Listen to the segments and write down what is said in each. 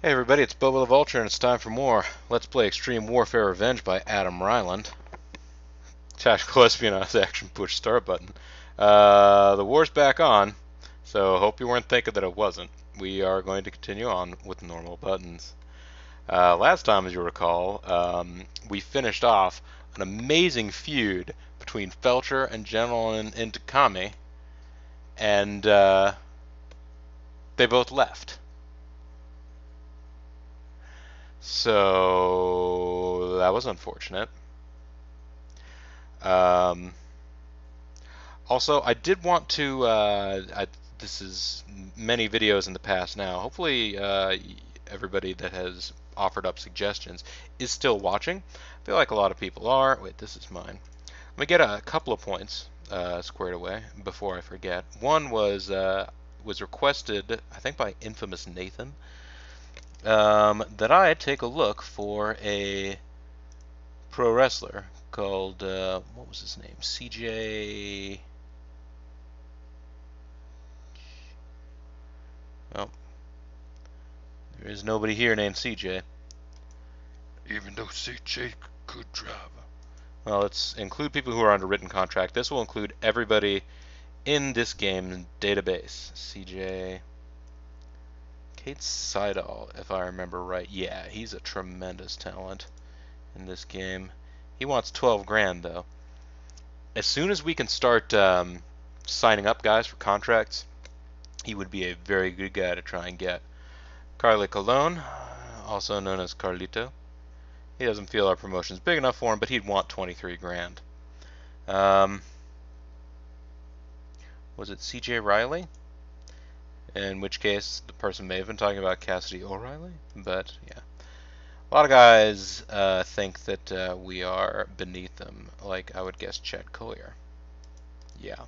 Hey everybody, it's Boba the Vulture and it's time for more Let's Play Extreme Warfare Revenge by Adam Ryland. Tactical espionage action push start button. The war's back on, so hope you weren't thinking that it wasn't. We are going to continue on with normal buttons. Last time, as you recall, we finished off an amazing feud between Felcher and General Intikami, and they both left. So that was unfortunate. Um, Also, I did want to. This is many videos in the past now. Hopefully, everybody that has offered up suggestions is still watching. I feel like a lot of people are. Wait, this is mine. Let me get a couple of points squared away before I forget. One was requested, I think, by Infamous Nathan, that I take a look for a pro wrestler called what was his name? CJ. Well, there is nobody here named CJ. Even though CJ could drive. Well, let's include people who are under written contract. This will include everybody in this game database. CJ. Kate Seidel, if I remember right. Yeah, he's a tremendous talent in this game. He wants 12 grand, though. As soon as we can start signing up guys for contracts, he would be a very good guy to try and get. Carly Colon, also known as Carlito. He doesn't feel our promotion's big enough for him, but he'd want 23 grand. Was it CJ Riley? In which case, the person may have been talking about Cassidy O'Reilly, but yeah. A lot of guys think that we are beneath them, like I would guess Chet Collier. Yeah.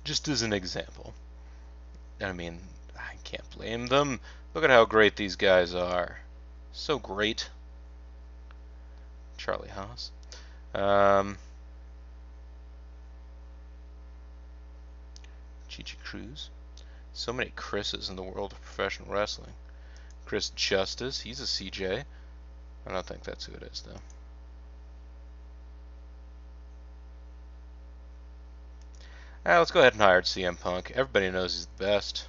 Just as an example. I mean, I can't blame them. Look at how great these guys are. So great. Charlie Haas. Chichi Cruz. So many Chris's in the world of professional wrestling. Chris Justice, he's a CJ. I don't think that's who it is, though. Let's go ahead and hire CM Punk. Everybody knows he's the best.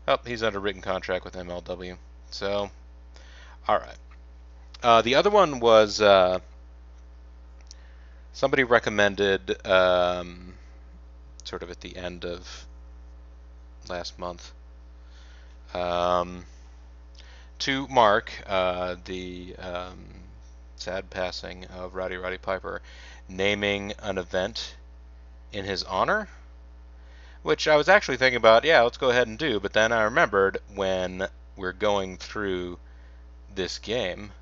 Oh, he's under written contract with MLW. So, alright. The other one was somebody recommended, sort of at the end of last month, to Mark the sad passing of Roddy Piper, naming an event in his honor, which I was actually thinking about, yeah, let's go ahead and do, but then I remembered when we're going through this game,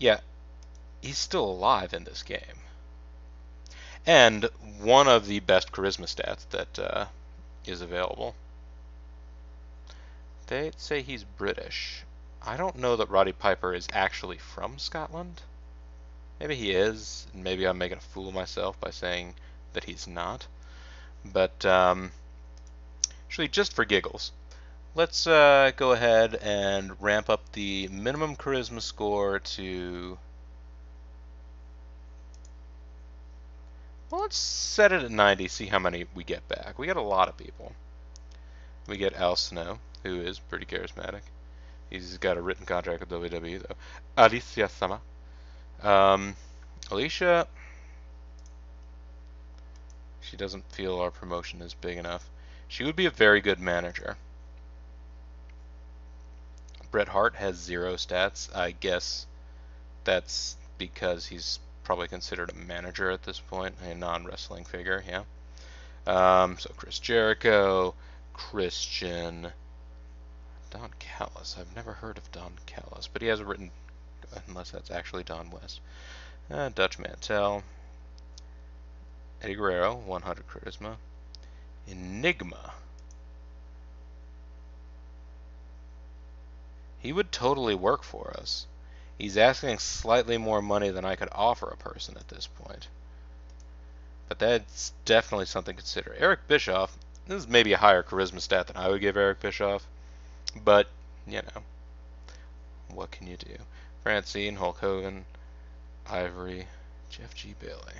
yeah, he's still alive in this game. And one of the best charisma stats that is available. They say he's British. I don't know that Roddy Piper is actually from Scotland. Maybe he is, and maybe I'm making a fool of myself by saying that he's not. But actually, just for giggles, let's go ahead and ramp up the minimum charisma score to... Well, let's set it at 90, see how many we get back. We get a lot of people. We get Al Snow, who is pretty charismatic. He's got a written contract with WWE, though. Alicia Sama. Alicia, she doesn't feel our promotion is big enough. She would be a very good manager. Bret Hart has 0 stats. I guess that's because he's probably considered a manager at this point, a non-wrestling figure, yeah. So Chris Jericho, Christian, Don Callis. I've never heard of Don Callis, but he has a written, unless that's actually Don West. Dutch Mantel, Eddie Guerrero, 100 charisma. Enigma. He would totally work for us. He's asking slightly more money than I could offer a person at this point. But that's definitely something to consider. Eric Bischoff, this is maybe a higher charisma stat than I would give Eric Bischoff. But, you know, what can you do? Francine, Hulk Hogan, Ivory, Jeff G. Bailey.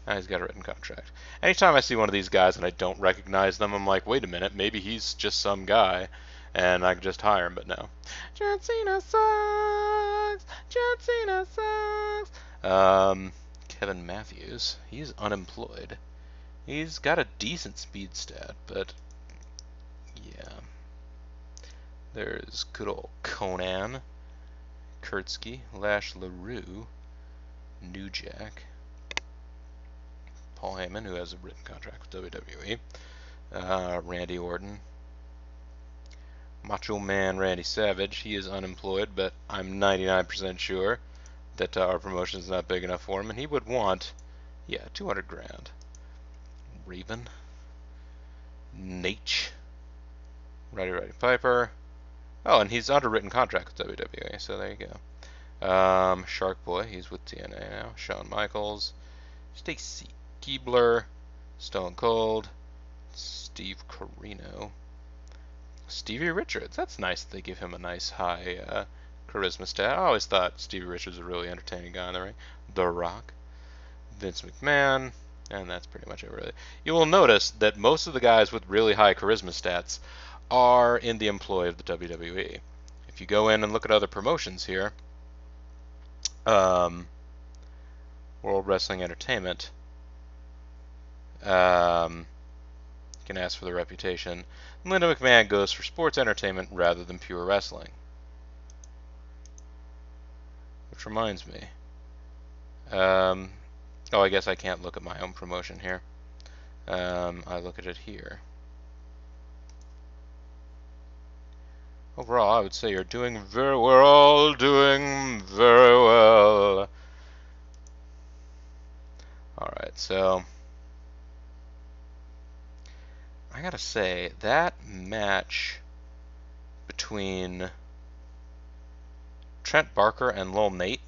He's got a written contract. Anytime I see one of these guys and I don't recognize them, I'm like, wait a minute, maybe he's just some guy, and I can just hire him, but no. John Cena sucks! John Cena sucks! Kevin Matthews, he's unemployed. He's got a decent speed stat, but yeah. There's good old Conan, Kurtzky, Lash LaRue, New Jack, Paul Heyman, who has a written contract with WWE, Randy Orton, Macho Man Randy Savage. He is unemployed, but I'm 99% sure that our promotion is not big enough for him, and he would want, yeah, 200 grand. Raven, Nate, Roddy Piper. Oh, and he's under written contract with WWE, so there you go. Shark Boy, he's with TNA now. Shawn Michaels, Stacy Keibler, Stone Cold, Steve Corino, Stevie Richards. That's nice that they give him a nice high charisma stat. I always thought Stevie Richards was a really entertaining guy in the ring. The Rock, Vince McMahon, and that's pretty much it, really. You will notice that most of the guys with really high charisma stats are in the employ of the WWE. If you go in and look at other promotions here, World Wrestling Entertainment, you can ask for the reputation. Linda McMahon goes for sports entertainment rather than pure wrestling. Which reminds me. Oh, I guess I can't look at my own promotion here. I look at it here. Overall, I would say you're doing very well. We're all doing very well. Alright, so I gotta say, that match between Trent Barker and Lil Nate,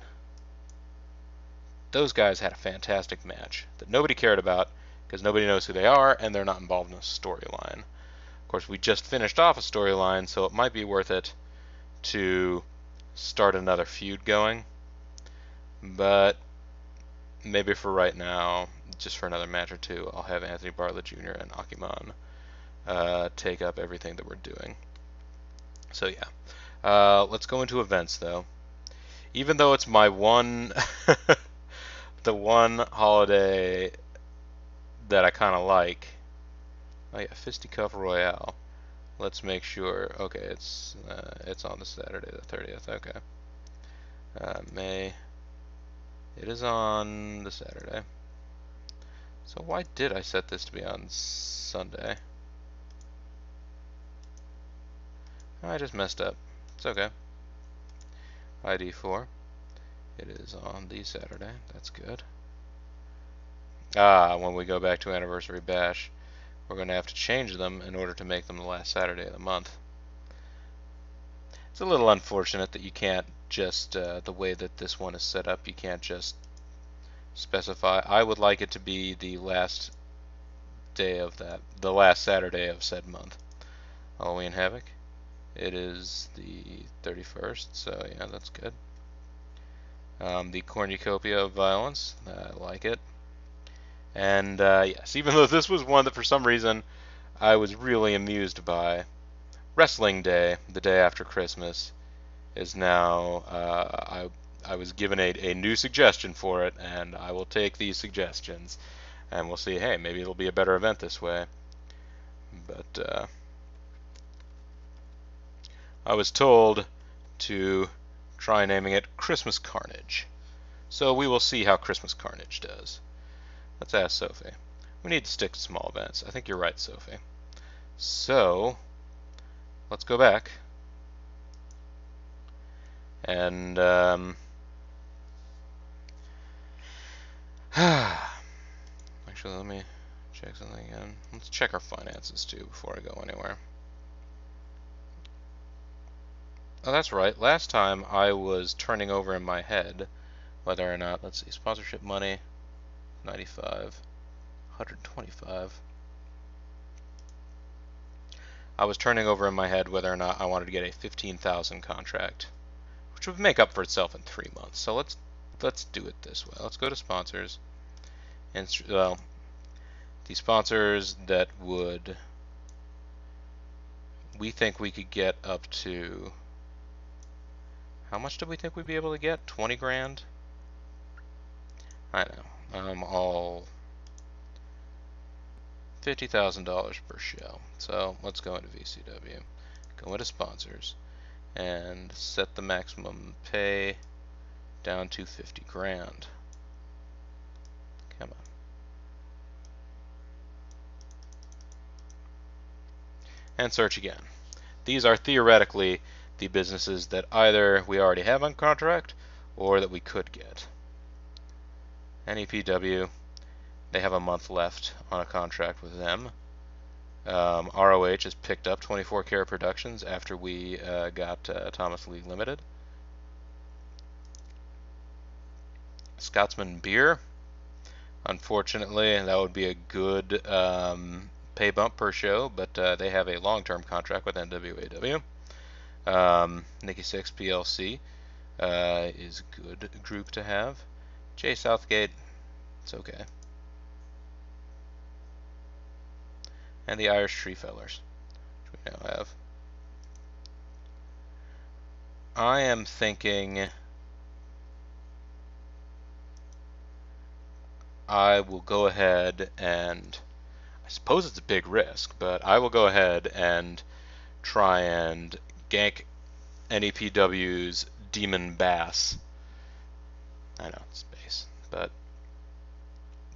those guys had a fantastic match that nobody cared about because nobody knows who they are and they're not involved in a storyline. Of course, we just finished off a storyline, so it might be worth it to start another feud going. But maybe for right now, just for another match or two, I'll have Anthony Bartlett Jr. and Akiman take up everything that we're doing. So yeah, let's go into events though. Even though it's my one, the one holiday that I kind of like. Oh yeah, Fisticuff Royale. Let's make sure. Okay, it's on the Saturday the 30th. Okay. May. It is on the Saturday. So why did I set this to be on Sunday? I just messed up. It's okay. ID 4. It is on the Saturday. That's good. When we go back to Anniversary Bash, we're going to have to change them in order to make them the last Saturday of the month. It's a little unfortunate that you can't just, the way that this one is set up, you can't just specify. I would like it to be the last day of the last Saturday of said month. Halloween Havoc. It is the 31st, so yeah, that's good. The Cornucopia of Violence, I like it. And yes, even though this was one that for some reason I was really amused by, Wrestling Day, the day after Christmas, is now, I was given a new suggestion for it, and I will take these suggestions, and we'll see, hey, maybe it'll be a better event this way. But I was told to try naming it Christmas Carnage. So we will see how Christmas Carnage does. Let's ask Sophie. We need to stick to small events. I think you're right, Sophie. So, let's go back. And, actually, let me check something again. Let's check our finances, too, before I go anywhere. Oh, that's right. Last time I was turning over in my head whether or not, let's see, sponsorship money, 95, 125. I was turning over in my head whether or not I wanted to get a 15,000 contract, which would make up for itself in 3 months. So let's do it this way. Let's go to sponsors, and well, the sponsors that would we think we could get up to. How much do we think we'd be able to get? 20 grand? I know. All $50,000 per show. So let's go into VCW, go into sponsors, and set the maximum pay down to 50 grand. Come on. And search again. These are theoretically the businesses that either we already have on contract or that we could get. NEPW, they have a month left on a contract with them. ROH has picked up 24 Karat Productions after we got Thomas Lee Limited. Scotsman Beer, unfortunately, that would be a good pay bump per show, but they have a long-term contract with NWAW. Nikki Six PLC is a good group to have. Jay Southgate, it's okay. And the Irish Tree Fellers, which we now have. I am thinking I will go ahead and, I suppose it's a big risk, but I will go ahead and try and gank NEPW's Demon Bass. I know it's space, but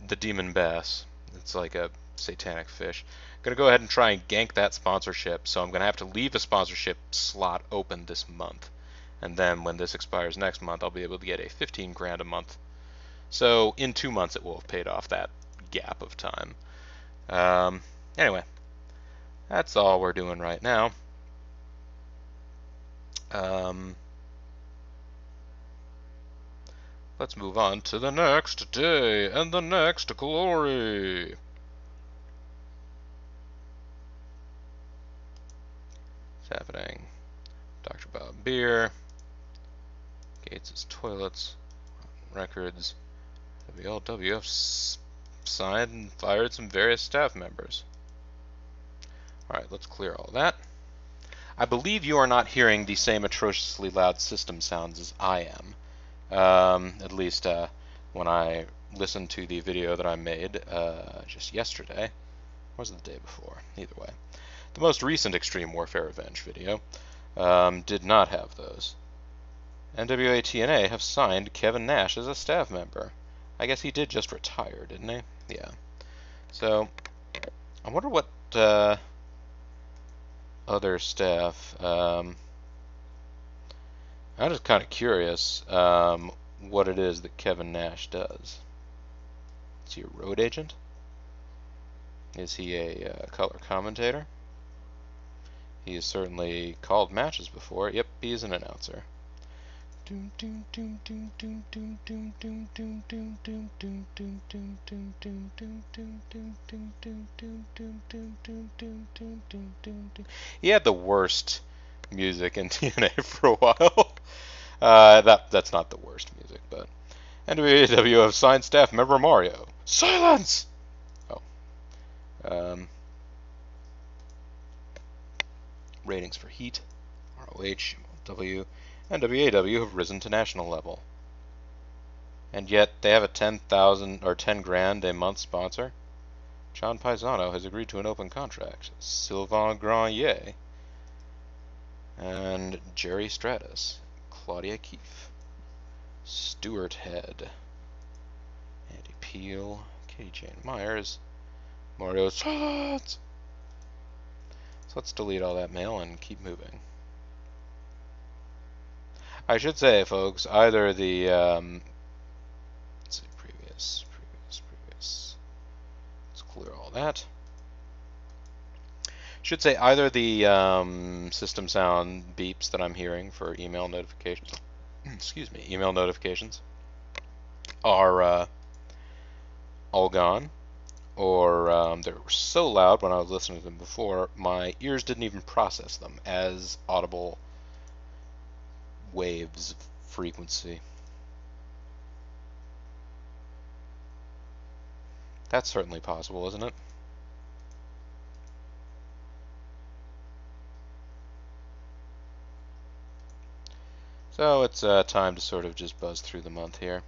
the Demon Bass, it's like a satanic fish. I'm going to go ahead and try and gank that sponsorship, so I'm going to have to leave a sponsorship slot open this month. And then when this expires next month, I'll be able to get a 15 grand a month. So in 2 months, it will have paid off that gap of time. Anyway, that's all we're doing right now. Let's move on to the next day and the next glory. What's happening? Dr. Bob Beer, Gates' Toilets, Records, WLWF signed and fired some various staff members. Alright, let's clear all that. I believe you are not hearing the same atrociously loud system sounds as I am. At least when I listened to the video that I made just yesterday. Or was it the day before? Either way. The most recent Extreme Warfare Revenge video did not have those. NWA TNA have signed Kevin Nash as a staff member. I guess he did just retire, didn't he? Yeah. So, I wonder what other staff. I'm just kind of curious what it is that Kevin Nash does. Is he a road agent? Is he a color commentator? He has certainly called matches before. Yep, he is an announcer. He had the worst music in TNA for a while. That's not the worst music, but NWAW have signed staff member Mario. Silence! Oh. Ratings for Heat, ROH, MLW, and WAW have risen to national level. And yet they have a 10,000 or 10 grand a month sponsor. John Paisano has agreed to an open contract. Sylvain Grenier and Jerry Stratus, Claudia Keefe, Stuart Head, Andy Peel, Katie Jane Myers, Mario Silence. So let's delete all that mail and keep moving. I should say, folks, either the let's see, previous. Let's clear all that. Should say either the system sound beeps that I'm hearing for email notifications, excuse me, email notifications are all gone, or they were so loud when I was listening to them before, my ears didn't even process them as audible waves of frequency. That's certainly possible, isn't it? So it's time to sort of just buzz through the month here.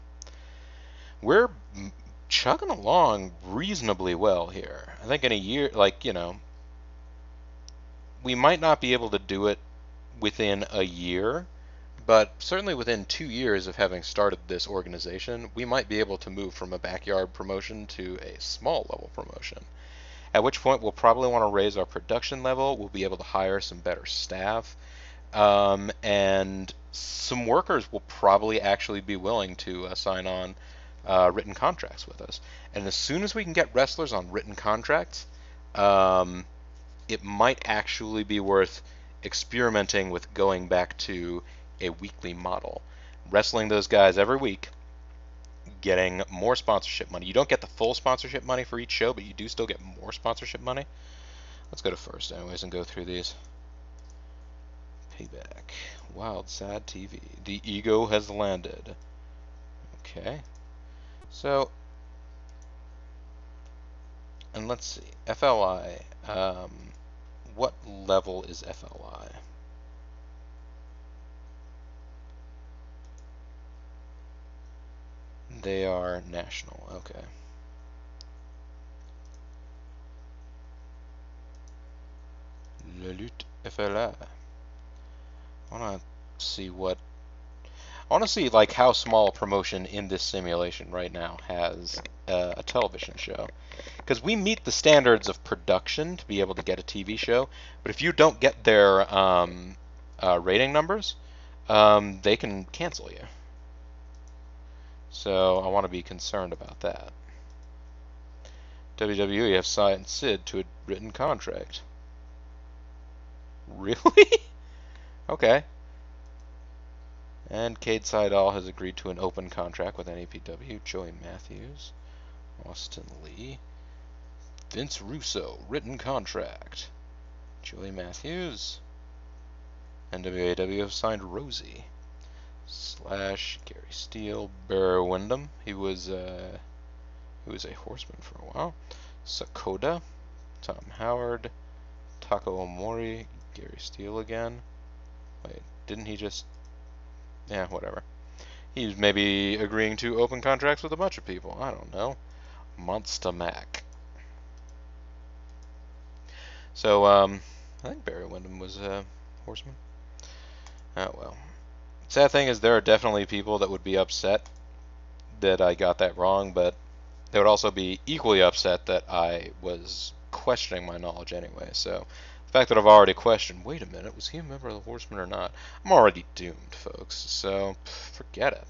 We're chugging along reasonably well here. I think in a year, like, we might not be able to do it within a year, but certainly within 2 years of having started this organization, we might be able to move from a backyard promotion to a small level promotion. At which point, we'll probably want to raise our production level. We'll be able to hire some better staff. And some workers will probably actually be willing to sign on written contracts with us. And as soon as we can get wrestlers on written contracts, it might actually be worth experimenting with going back to a weekly model. Wrestling those guys every week, getting more sponsorship money. You don't get the full sponsorship money for each show, but you do still get more sponsorship money. Let's go to first, anyways, and go through these. Payback. Wild Sad TV. The ego has landed. Okay. So, and let's see. FLI. What level is FLI? They are national. Okay. La lutte FLI. I want to see what. I want to see like how small a promotion in this simulation right now has a television show, because we meet the standards of production to be able to get a TV show. But if you don't get their rating numbers, they can cancel you. So I want to be concerned about that. WWE have signed Sid to a written contract. Really? Okay. And Cade Seidel has agreed to an open contract with NEPW. Joey Matthews, Austin Lee, Vince Russo, written contract. Joey Matthews. NWAW have signed Rosie. Slash Gary Steele, Barry Windham. He was a horseman for a while. Sakota, Tom Howard, Tako Omori, Gary Steele again. Wait, didn't he just? Yeah, whatever. He's maybe agreeing to open contracts with a bunch of people. I don't know. Monster Mac. So, I think Barry Windham was a horseman. Oh, well. Sad thing is, there are definitely people that would be upset that I got that wrong, but they would also be equally upset that I was questioning my knowledge anyway. So, the fact that I've already questioned, wait a minute, was he a member of the Horsemen or not? I'm already doomed, folks. So, forget it.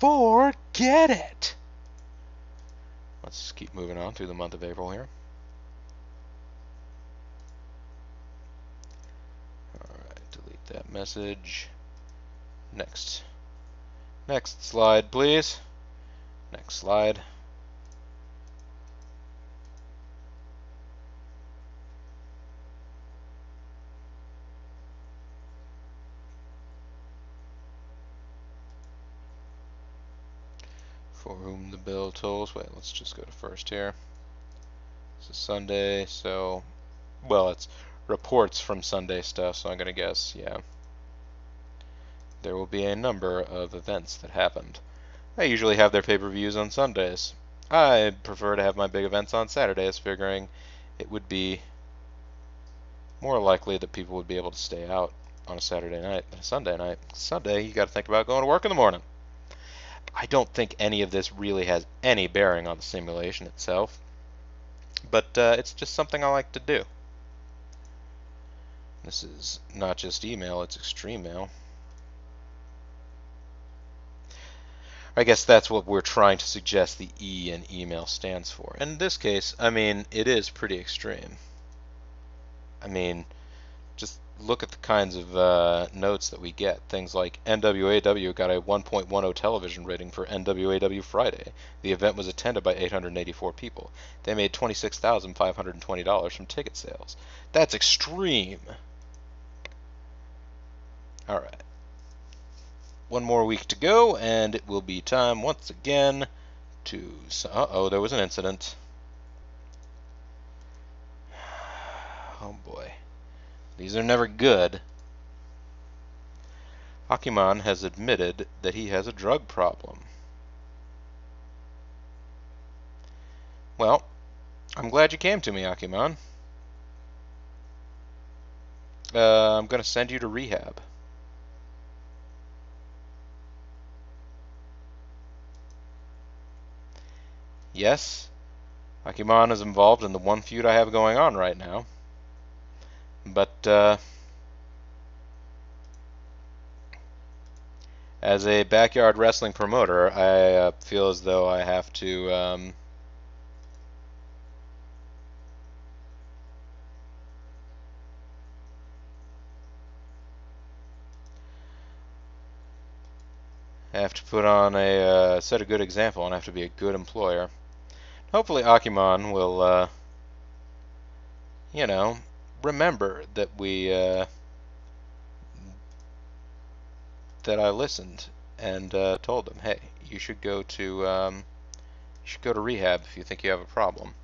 Forget it! Let's keep moving on through the month of April here. Alright, delete that message. Next. Next slide, please. Next slide. For whom the bell tolls. Wait, let's just go to first here. This is Sunday, so, well, it's reports from Sunday stuff, so I'm going to guess, yeah. There will be a number of events that happened. I usually have their pay-per-views on Sundays. I prefer to have my big events on Saturdays, figuring it would be more likely that people would be able to stay out on a Saturday night than a Sunday night. Sunday, you got to think about going to work in the morning. I don't think any of this really has any bearing on the simulation itself, but it's just something I like to do. This is not just email, it's extreme mail. I guess that's what we're trying to suggest the E in email stands for. And in this case, I mean, it is pretty extreme. I mean, just look at the kinds of notes that we get. Things like NWAW got a 1.10 television rating for NWAW Friday. The event was attended by 884 people. They made $26,520 from ticket sales. That's extreme. All right. One more week to go, and it will be time once again to... Uh-oh, there was an incident. Oh boy. These are never good. Akiman has admitted that he has a drug problem. Well, I'm glad you came to me, Akiman. I'm going to send you to rehab. Yes, Akiman is involved in the one feud I have going on right now. But, as a backyard wrestling promoter, I feel as though I have to, put on a set a good example and have to be a good employer. Hopefully Akiman will, you know, remember that that I listened and told him, hey, you should go to rehab if you think you have a problem.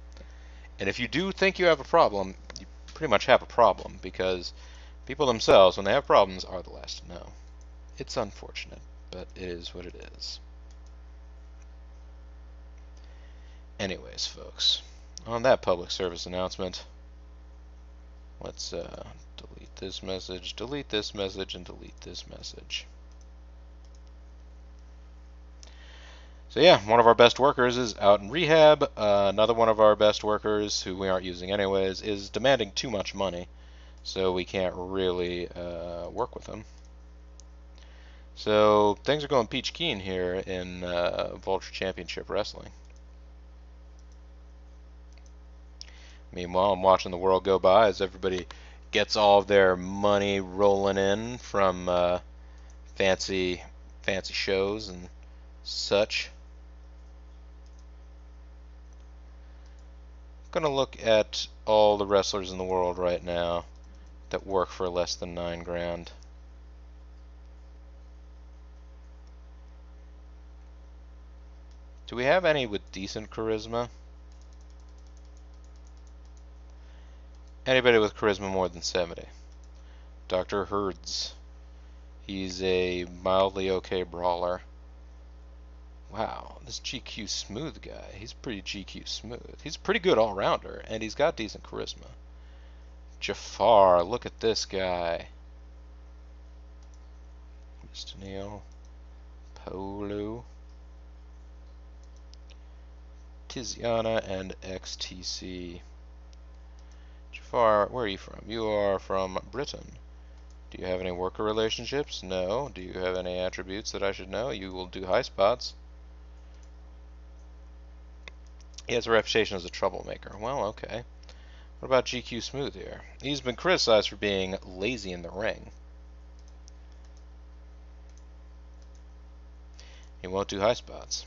And if you do think you have a problem, you pretty much have a problem, because people themselves, when they have problems, are the last to know. It's unfortunate, but it is what it is. Anyways, folks, on that public service announcement, let's delete this message, and delete this message. So yeah, one of our best workers is out in rehab. Another one of our best workers, who we aren't using anyways, is demanding too much money, so we can't really work with him. So things are going peach keen here in Vulture Championship Wrestling. Meanwhile, I'm watching the world go by as everybody gets all of their money rolling in from fancy shows and such. I'm gonna look at all the wrestlers in the world right now that work for less than $9,000. Do we have any with decent charisma? Anybody with charisma more than 70? Dr. Herds. He's a mildly okay brawler. Wow, this GQ Smooth guy, he's pretty GQ Smooth. He's a pretty good all-rounder, and he's got decent charisma. Jafar, look at this guy. Mr. Neil. Polu. Tiziana and XTC. Jafar, where are you from? You are from Britain. Do you have any worker relationships? No. Do you have any attributes that I should know? You will do high spots. He has a reputation as a troublemaker. Well, okay. What about GQ Smooth here? He's been criticized for being lazy in the ring. He won't do high spots.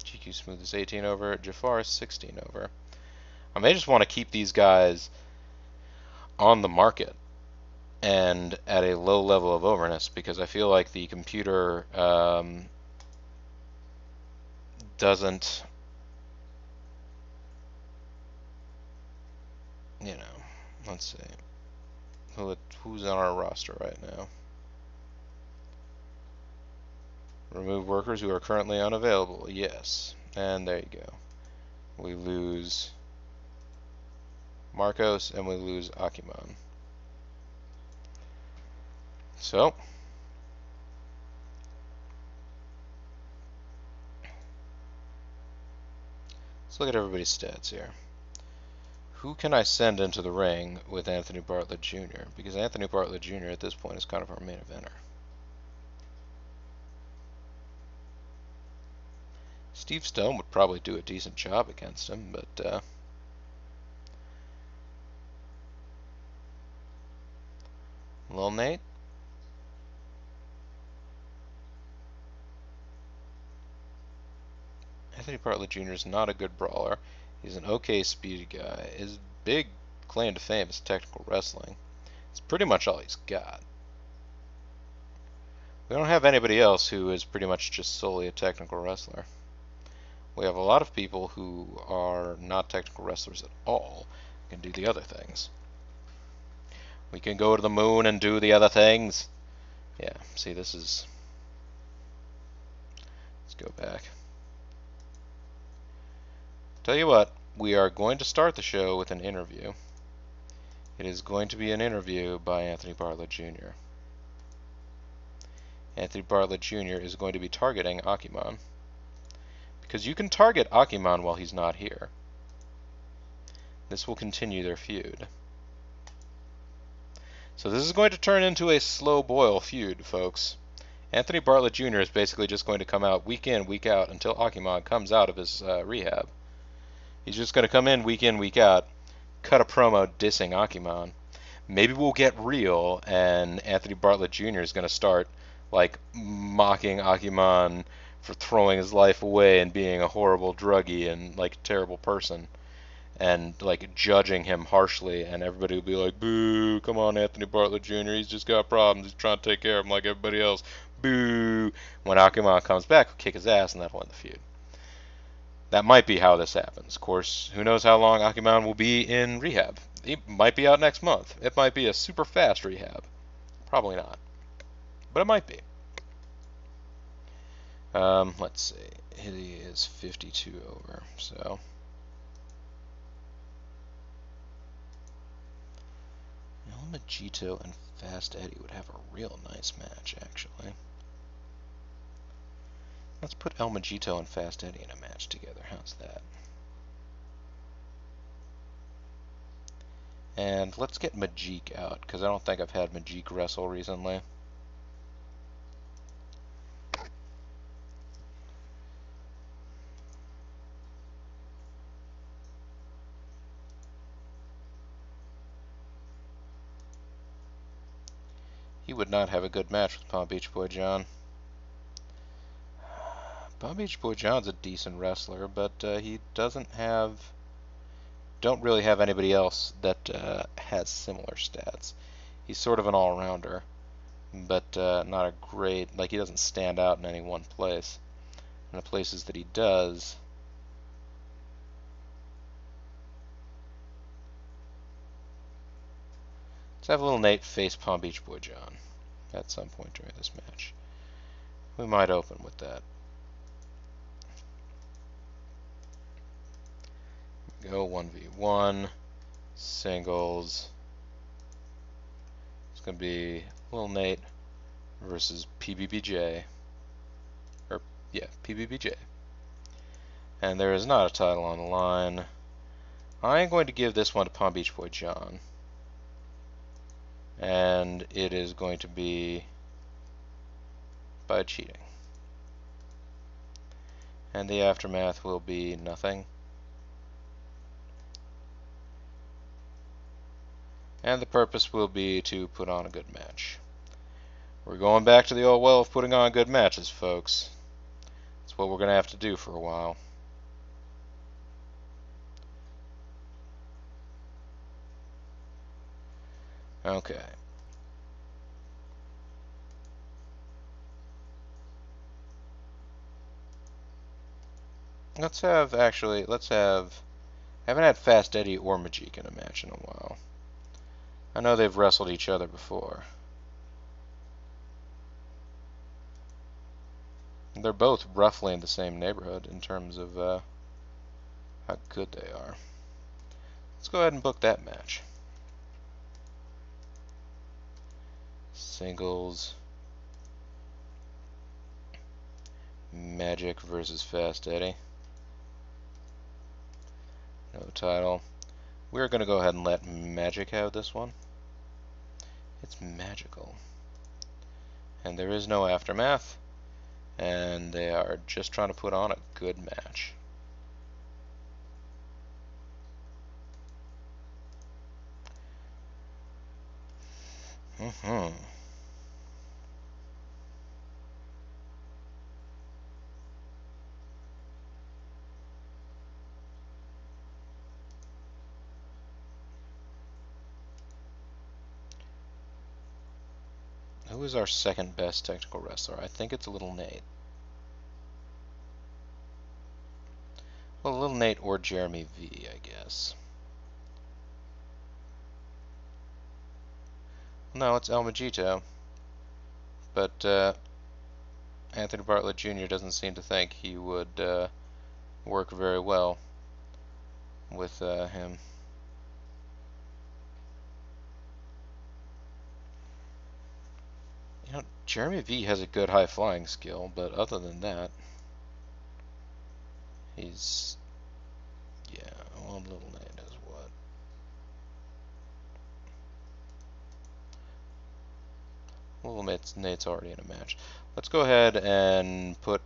GQ Smooth is 18 over. Jafar is 16 over. I may just want to keep these guys on the market and at a low level of overness, because I feel like the computer doesn't, you know, let's see, who's on our roster right now. Remove workers who are currently unavailable. Yes. And there you go. We lose Marcos and we lose Akiman. So, let's look at everybody's stats here. Who can I send into the ring with Anthony Bartlett Jr.? Because Anthony Bartlett Jr. at this point is kind of our main eventer. Steve Stone would probably do a decent job against him, but Lil Nate? Anthony Bartlett Jr. is not a good brawler. He's an okay speedy guy. His big claim to fame is technical wrestling. It's pretty much all he's got. We don't have anybody else who is pretty much just solely a technical wrestler. We have a lot of people who are not technical wrestlers at all, can do the other things. We can go to the moon and do the other things. Yeah, see, this is... Let's go back. Tell you what, we are going to start the show with an interview. It is going to be an interview by Anthony Bartlett Jr. Anthony Bartlett Jr. is going to be targeting Akimon. Because you can target Akimon while he's not here. This will continue their feud. So this is going to turn into a slow boil feud, folks. Anthony Bartlett Jr. is basically just going to come out week in, week out until Akimon comes out of his rehab. He's just going to come in, week out, cut a promo dissing Akimon. Maybe we'll get real, and Anthony Bartlett Jr. is going to start, like, mocking Akimon for throwing his life away and being a horrible druggie and, like, a terrible person. And, like, judging him harshly, and everybody will be like, boo, come on, Anthony Bartlett Jr., he's just got problems, he's trying to take care of him like everybody else, boo. When Akimon comes back, he'll kick his ass, and that'll end the feud. That might be how this happens. Of course, who knows how long Akimon will be in rehab. He might be out next month. It might be a super fast rehab. Probably not. But it might be. Let's see. He is 52 over, so... El Majito and Fast Eddie would have a real nice match, actually. Let's put El Majito and Fast Eddie in a match together. How's that? And let's get Majik out, because I don't think I've had Majik wrestle recently. He would not have a good match with Palm Beach Boy John. Palm Beach Boy John's a decent wrestler, but he don't really have anybody else that has similar stats. He's sort of an all-rounder, but not a great, like, he doesn't stand out in any one place. And the places that he does, let's have a little Nate face Palm Beach Boy John at some point during this match. We might open with that. Go 1v1 singles. It's gonna be Lil Nate versus PBBJ, or yeah, PBBJ. And there is not a title on the line. I am going to give this one to Palm Beach Boy John, and it is going to be by cheating. And the aftermath will be nothing. And the purpose will be to put on a good match. We're going back to the old well of putting on good matches, folks. That's what we're going to have to do for a while. Okay. Let's have, I haven't had Fast Eddie or Majik in a match in a while. I know they've wrestled each other before. They're both roughly in the same neighborhood in terms of how good they are. Let's go ahead and book that match. Singles. Magic versus Fast Eddie. No title. We're going to go ahead and let Magic have this one. It's magical. And there is no aftermath. and they are just trying to put on a good match. Mm-hmm. Who is our second best technical wrestler? I think it's Little Nate. Well, Little Nate or Jeremy V, I guess. No, it's El Majito. But Anthony Bartlett Jr. doesn't seem to think he would work very well with him. You know, Jeremy V has a good high flying skill, but other than that, he's, yeah, well, Little Nate is what? Little Nate's already in a match. Let's go ahead and put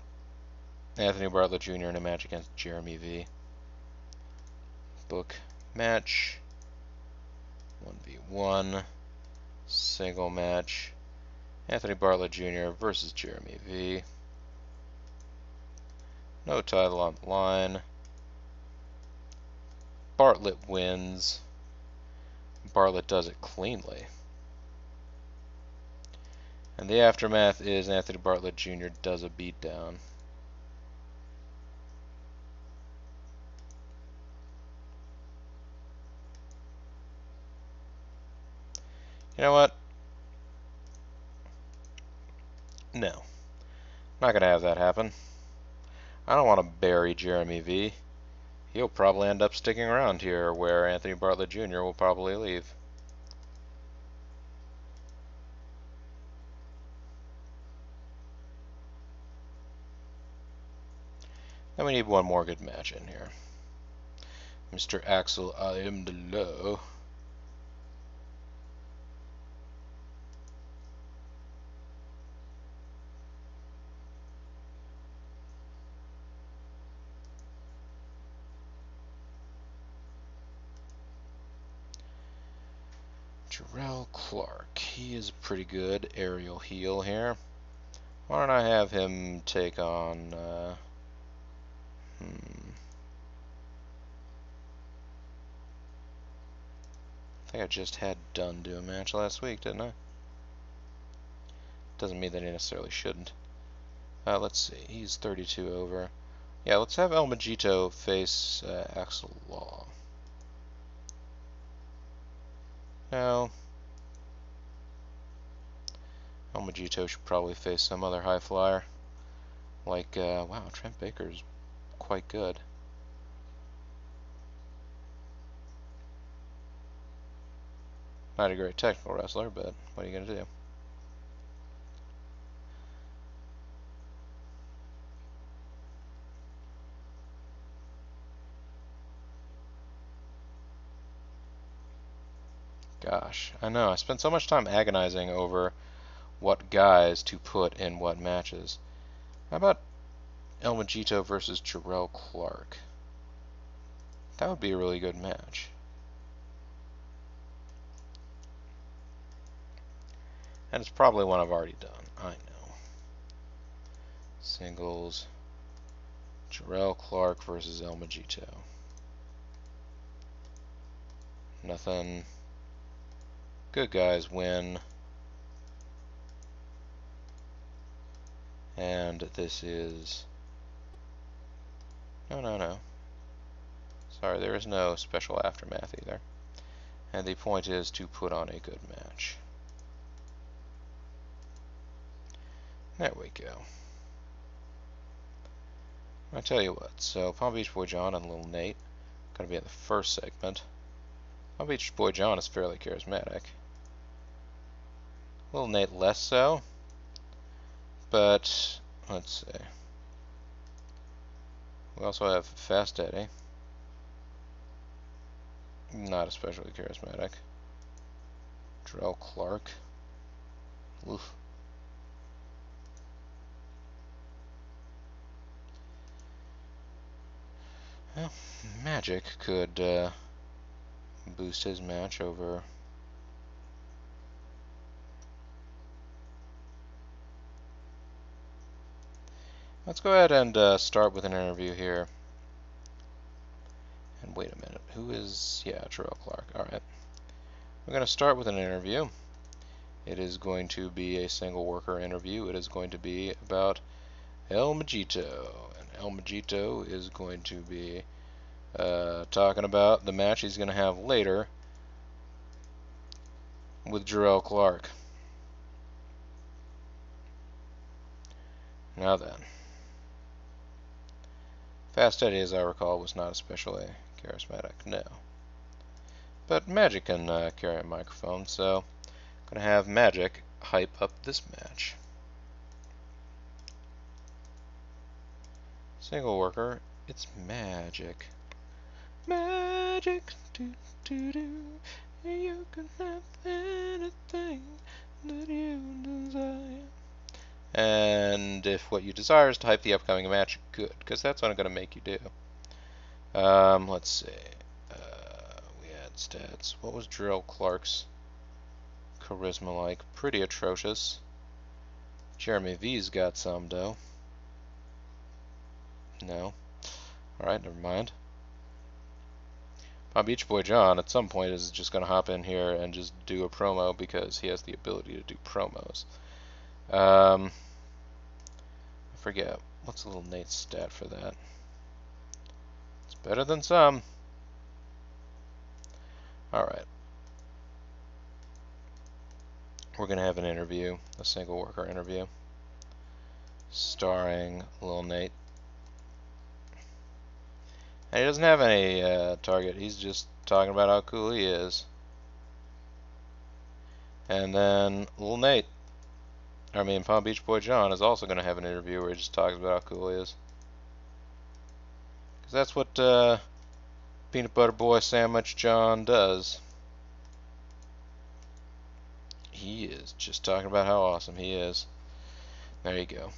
Anthony Bartlett Jr. in a match against Jeremy V. Book match 1v1 single match. Anthony Bartlett Jr. versus Jeremy V. No title on the line. Bartlett wins. Bartlett does it cleanly. And the aftermath is Anthony Bartlett Jr. does a beatdown. You know what? No. Not going to have that happen. I don't want to bury Jeremy V. He'll probably end up sticking around here where Anthony Bartlett Jr. will probably leave. Then we need one more good match in here. Mr. Axel I am the law. Jarrell Clark. He is a pretty good aerial heel here. Why don't I have him take on... I think I just had Dunn do a match last week, didn't I? Doesn't mean that he necessarily shouldn't. Let's see. He's 32 over. Yeah, let's have El Majito face Axel Law. Now, El Majito should probably face some other high flyer. Like, wow, Trent Baker's quite good. Not a great technical wrestler, but what are you going to do? Gosh, I know. I spent so much time agonizing over what guys to put in what matches. How about El Majito versus Jarrell Clark? That would be a really good match. And it's probably one I've already done. I know. Singles. Jarrell Clark versus El Majito. Nothing. Good guys win. And this is... No. Sorry, there is no special aftermath either. And the point is to put on a good match. There we go. I tell you what, so Palm Beach Boy John and Little Nate going to be in the first segment. Palm Beach Boy John is fairly charismatic. Little Nate less so, but let's see. We also have Fast Eddie. Not especially charismatic. Jarrell Clark. Oof. Well, Magic could boost his match over. Let's go ahead and start with an interview here. And wait a minute, who is, yeah, Terrell Clark. Alright. We're going to start with an interview. It is going to be a single worker interview. It is going to be about El Majito. And El Majito is going to be talking about the match he's going to have later with Terrell Clark. Now then. Fast Eddie, as I recall, was not especially charismatic, no. But Magic can carry a microphone, so I'm going to have Magic hype up this match. Single worker, it's Magic. Magic, do do do. You can have anything that you desire. And if what you desire is to hype the upcoming match, good, because that's what I'm going to make you do. Let's see. We had stats. What was Drill Clark's charisma like? Pretty atrocious. Jeremy V's got some, though. No. Alright, never mind. My Beach Boy John, at some point, is just going to hop in here and just do a promo because he has the ability to do promos. I forget. What's a little Nate's stat for that? It's better than some. Alright. We're going to have an interview, a single worker interview, starring Lil Nate. And he doesn't have any target, he's just talking about how cool he is. And then Lil Nate, Palm Beach Boy John, is also going to have an interview where he just talks about how cool he is. Because that's what Peanut Butter Boy Sandwich John does. He is just talking about how awesome he is. There you go.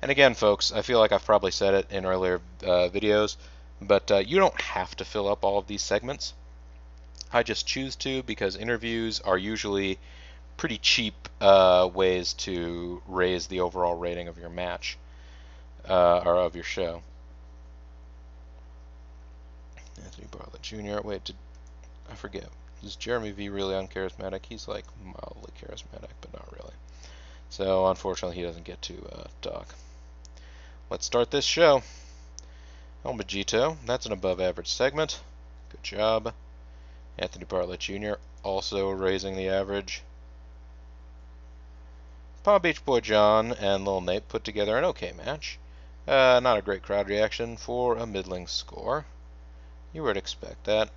And again, folks, I feel like I've probably said it in earlier videos, but you don't have to fill up all of these segments. I just choose to because interviews are usually pretty cheap ways to raise the overall rating of your match or of your show. Anthony Bartlett Jr. Wait, I forget. Is Jeremy V really uncharismatic? He's like mildly charismatic, but not really. So unfortunately, he doesn't get to talk. Let's start this show. El Majito, that's an above average segment. Good job. Anthony Bartlett Jr. also raising the average. Palm Beach Boy John and Lil Nate put together an okay match. Not a great crowd reaction for a middling score. You would expect that.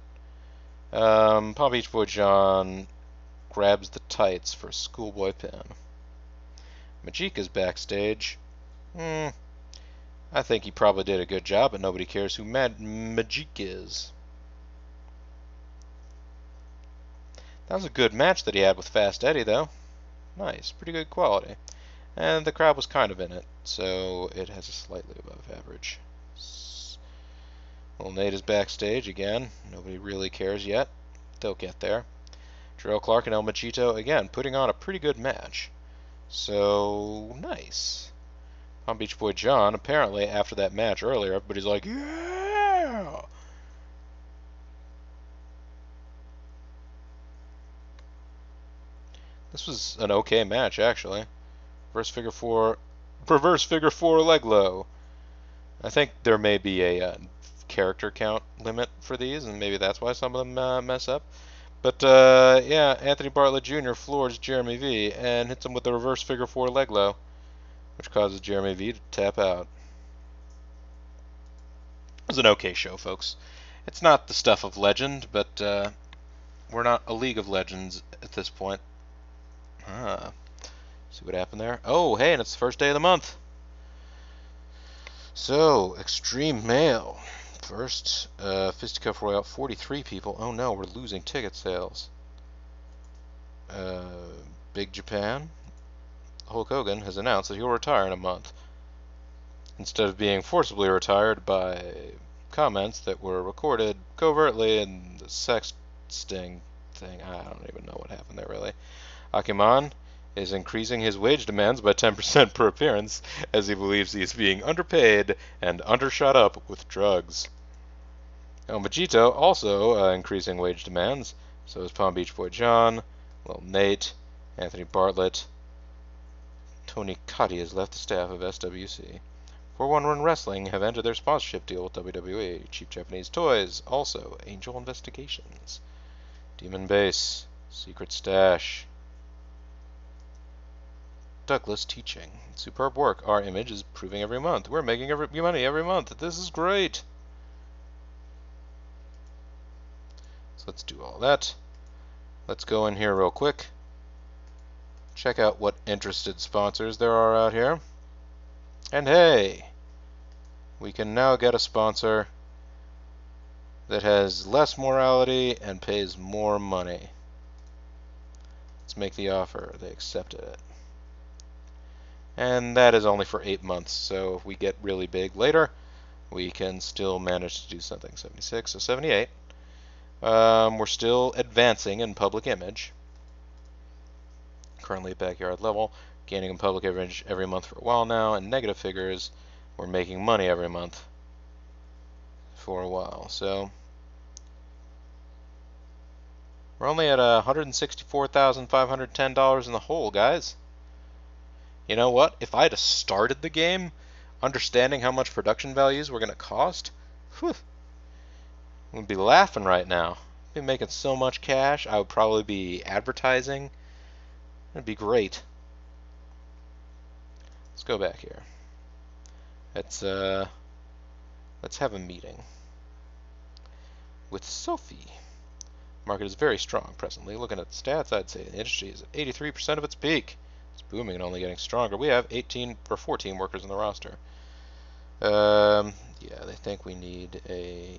Palm Beach Boy John grabs the tights for a schoolboy pin. Majik is backstage. I think he probably did a good job, but nobody cares who Majik is. That was a good match that he had with Fast Eddie, though. Nice, pretty good quality. And the crowd was kind of in it, so it has a slightly above average. Lil Nate is backstage again. Nobody really cares yet. They'll get there. Terrell Clark and El Machito, again, putting on a pretty good match. So, nice. Palm Beach Boy John, apparently, after that match earlier, everybody's like, yeah! This was an okay match, actually. Reverse figure four leg low. I think there may be a character count limit for these, and maybe that's why some of them mess up. But yeah, Anthony Bartlett Jr. floors Jeremy V and hits him with the reverse figure four leg low, which causes Jeremy V to tap out. It was an okay show, folks. It's not the stuff of legend, but we're not a League of Legends at this point. See what happened there? Oh, hey, and it's the first day of the month. So, Extreme Male. First, Fisticuff Royale, 43 people. Oh no, we're losing ticket sales. Big Japan. Hulk Hogan has announced that he'll retire in a month. Instead of being forcibly retired by comments that were recorded covertly in the sexting thing. I don't even know what happened there, really. Akiman is increasing his wage demands by 10% per appearance as he believes he is being underpaid and undershot up with drugs. El Majito also increasing wage demands. So is Palm Beach Boy John, Lil Nate, Anthony Bartlett. Tony Cuddy has left the staff of SWC. 411 Wrestling have ended their sponsorship deal with WWE. Cheap Japanese Toys, also Angel Investigations. Demon Base, Secret Stash. Douglas Teaching. Superb work. Our image is improving every month. We're making money every month. This is great. So let's do all that. Let's go in here real quick. Check out what interested sponsors there are out here. And hey, we can now get a sponsor that has less morality and pays more money. Let's make the offer. They accepted it. And that is only for 8 months, so if we get really big later, we can still manage to do something. 76, so 78. We're still advancing in public image. Currently at backyard level, gaining in public image every month for a while now, and negative figures, we're making money every month for a while. So we're only at $164,510 in the hole, guys. You know what? If I had started the game understanding how much production values were going to cost, whew, we'd be laughing right now. I'd be making so much cash. I would probably be advertising. It'd be great. Let's go back here. Let's have a meeting with Sophie. Market is very strong presently. Looking at the stats, I'd say the industry is at 83% of its peak. It's booming and only getting stronger. We have 18 or 14 workers in the roster. Yeah, they think we need a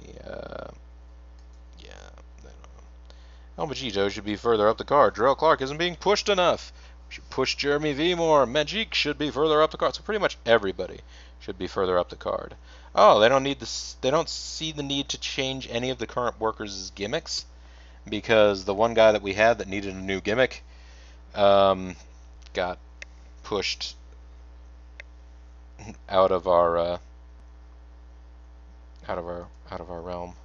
El Majito should be further up the card. Jarrell Clark isn't being pushed enough. We should push Jeremy V more. Magic should be further up the card. So pretty much everybody should be further up the card. Oh, they don't need this. They don't see the need to change any of the current workers' gimmicks because the one guy that we had that needed a new gimmick got pushed out of our realm.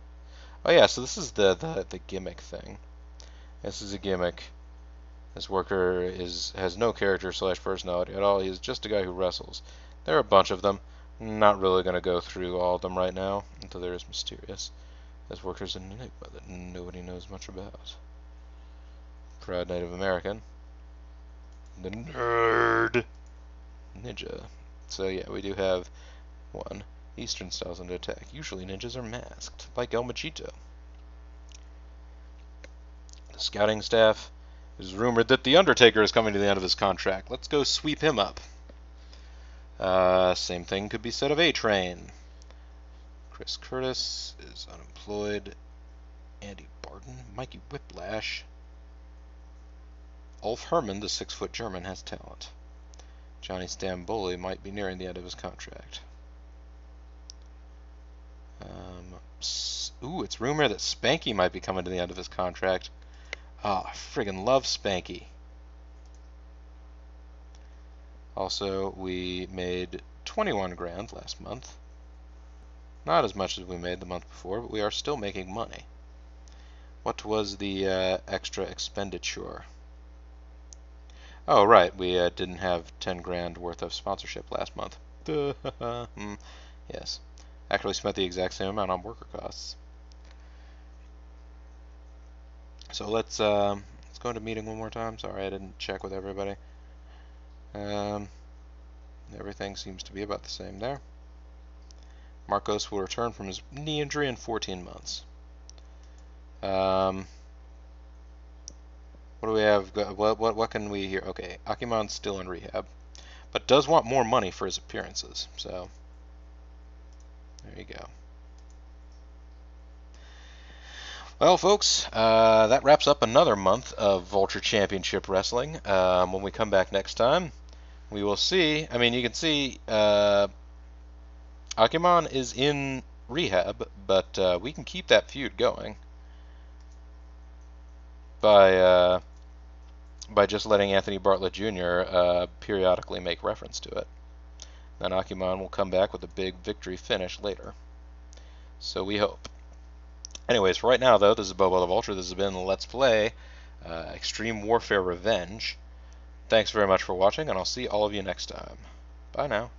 Oh yeah, so this is the gimmick thing. This is a gimmick. This worker has no character / personality at all. He's just a guy who wrestles. There are a bunch of them. Not really going to go through all of them right now until there is Mysterious. This worker's an enigma that nobody knows much about. Proud Native American. The nerd. Ninja. So yeah, we do have one. Eastern styles under attack. Usually ninjas are masked, like El Machito. The scouting staff. It is rumored that The Undertaker is coming to the end of his contract. Let's go sweep him up. Same thing could be said of A-Train. Chris Curtis is unemployed. Andy Barton. Mikey Whiplash. Ulf Herman, the 6-foot German, has talent. Johnny Stamboli might be nearing the end of his contract. It's rumored that Spanky might be coming to the end of his contract. I friggin' love Spanky. Also, we made 21 grand last month. Not as much as we made the month before, but we are still making money. What was the extra expenditure? Oh, right, we didn't have 10 grand worth of sponsorship last month. Yes. Actually spent the exact same amount on worker costs. So let's go into meeting one more time. Sorry, I didn't check with everybody. Everything seems to be about the same there. Marcos will return from his knee injury in 14 months. What do we have? What can we hear? Okay, Akiman's still in rehab, but does want more money for his appearances. So there you go. Well, folks, that wraps up another month of Vulture Championship Wrestling. When we come back next time, we will see. I mean, you can see Akiman is in rehab, but we can keep that feud going by just letting Anthony Bartlett Jr. Periodically make reference to it. Then Akimon will come back with a big victory finish later. So we hope. Anyways, for right now, though, this is Bobo the Vulture. This has been Let's Play Extreme Warfare Revenge. Thanks very much for watching, and I'll see all of you next time. Bye now.